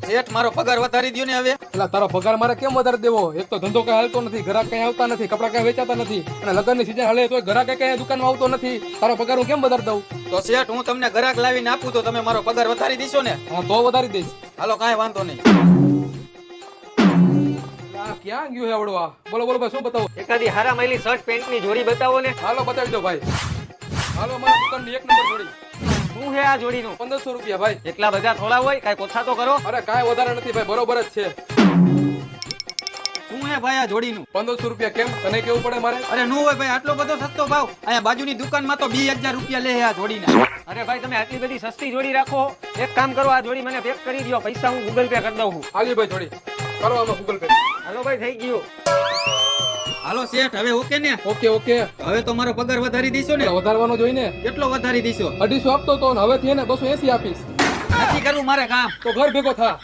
શેઠ મારો પગાર વધારી દ્યો ને હવે. એટલે તારો પગાર મારે કેમ વધારે દેવો? એક તો ધંધો કઈ હાલતો નથી, ગ્રાહક કઈ આવતા નથી, કપડા કઈ વેચાતા નથી, અને લગ્નની સીઝન હાલે તો ગ્રાહક કઈ દુકાનમાં આવતો નથી. તારો પગાર હું કેમ વધારી દઉં? તો શેઠ હું તમને ગ્રાહક લાવીને આપું તો તમે મારો પગાર વધારી દીશો ને? હા તો વધારી દઈશ. હાલો કાંઈ વાંધો નહીં. આ ક્યાં ગયું હે આવડવા? બોલો બોલો ભાઈ, શું બતાવો? એકાદી હારા માયલી શર્ટ પેન્ટ ની જોડી બતાવો ને. હાલો બતાવી દો ભાઈ. હાલો મારી દુકાનની એક નંબર જોડી. શું છે આ જોડીનું? 1500 રૂપિયા ભાઈ. એટલા બધા થોડા હોય, કાંઈ ઓછા તો કરો. અરે કાંઈ વધારે નથી ભાઈ, બરોબર જ છે. શું હે ભાઈ આ જોડીનું? 1500 રૂપિયા. કેમ તને કેવું પડે મારે? અરે નો હોય ભાઈ, આટલો બધો સસ્તો ભાવ. અહીંયા બાજુની દુકાનમાં તો 2000 રૂપિયા લે આ જોડીના. અરે ભાઈ તમે આટલી બધી સસ્તી જોડી રાખો. એક કામ કરો, આ જોડી મને પેક કરી દો, પૈસા હું ગૂગલ પે કરી દઉં છું. આલી ભાઈ જોડી કરો આમાં ગૂગલ પે. હાલો ભાઈ થઈ ગયું. હાલો શેઠ હવે ઓકે ને? Okay okay. હવે તો મારો પગાર વધારી દીશો ને? એટલે વધારવાનો જોઈને કેટલો વધારી દીશો? 250 આપતો તો ને હવે થી ને 280 આપીશ. નથી કરવું મારે કામ. તો ઘર ભેગો થા.